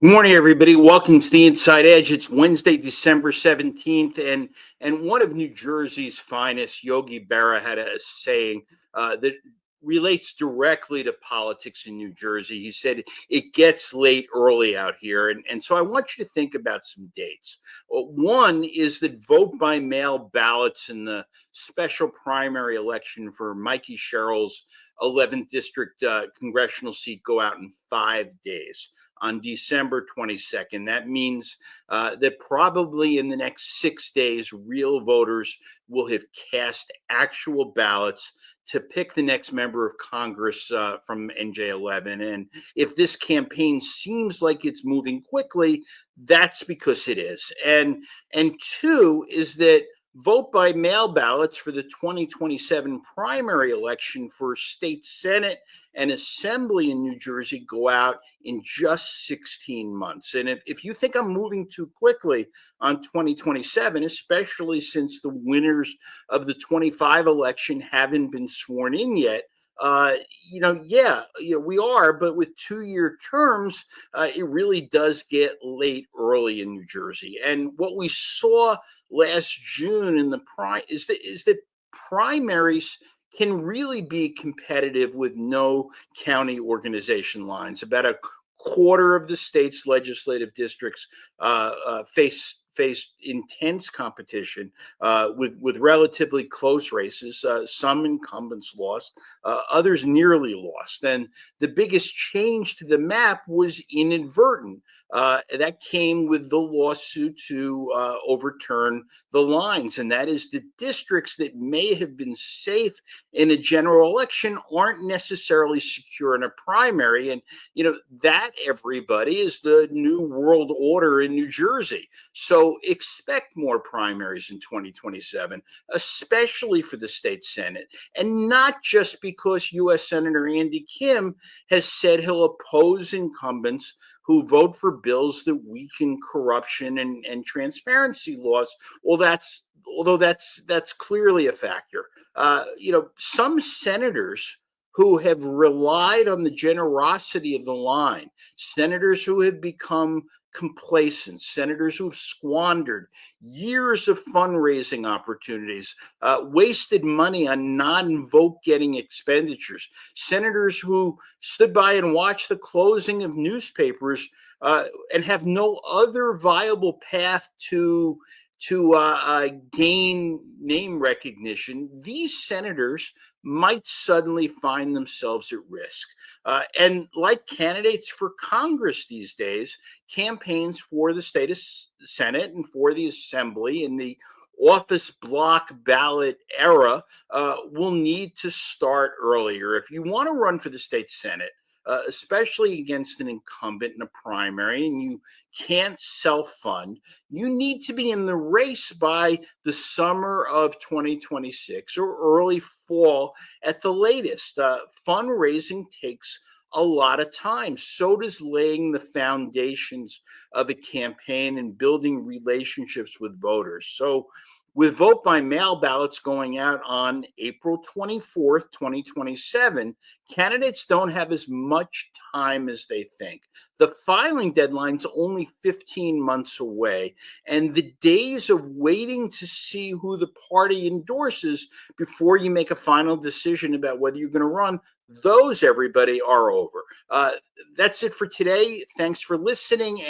Good morning, everybody. Welcome to the Inside Edge. It's Wednesday, December 17th, and one of New Jersey's finest, Yogi Berra, had a saying that relates directly to politics in New Jersey. He said, "It gets late early out here." And so I want you to think about some dates. One is that vote by mail ballots in the special primary election for Mikey Sherrill's 11th district congressional seat go out in 5 days on December 22nd. That means that probably in the next 6 days, real voters will have cast actual ballots to pick the next member of Congress from NJ11. And if this campaign seems like it's moving quickly, that's because it is. And two is that vote by mail ballots for the 2027 primary election for state Senate and Assembly in New Jersey go out in just 16 months. And if you think I'm moving too quickly on 2027, especially since the winners of the 25 election haven't been sworn in yet, we are, but with 2-year terms, it really does get late early in New Jersey. And what we saw last June in the is that primaries can really be competitive with no county organization lines. About a quarter of the state's legislative districts face intense competition with relatively close races. Some incumbents lost, others nearly lost. And the biggest change to the map was inadvertent. That came with the lawsuit to overturn the lines, and that is the districts that may have been safe in a general election aren't necessarily secure in a primary. And that, everybody, is the new world order in New Jersey. So expect more primaries in 2027, especially for the state Senate. And not just because U.S. Senator Andy Kim has said he'll oppose incumbents who vote for bills that weaken corruption and transparency laws. Although that's clearly a factor. Some senators who have relied on the generosity of the line, senators who have become complacent, senators who've squandered years of fundraising opportunities, wasted money on non-vote getting expenditures, senators who stood by and watched the closing of newspapers and have no other viable path to gain name recognition. These senators might suddenly find themselves at risk. And like candidates for Congress these days, campaigns for the state Senate and for the Assembly in the office block ballot era will need to start earlier. If you want to run for the state Senate, especially against an incumbent in a primary, and you can't self-fund, you need to be in the race by the summer of 2026 or early fall at the latest. Fundraising takes a lot of time. So does laying the foundations of a campaign and building relationships with voters. So with vote by mail ballots going out on April 24th, 2027, candidates don't have as much time as they think. The filing deadline's only 15 months away, and the days of waiting to see who the party endorses before you make a final decision about whether you're going to run, those, everybody, are over. That's it for today. Thanks for listening.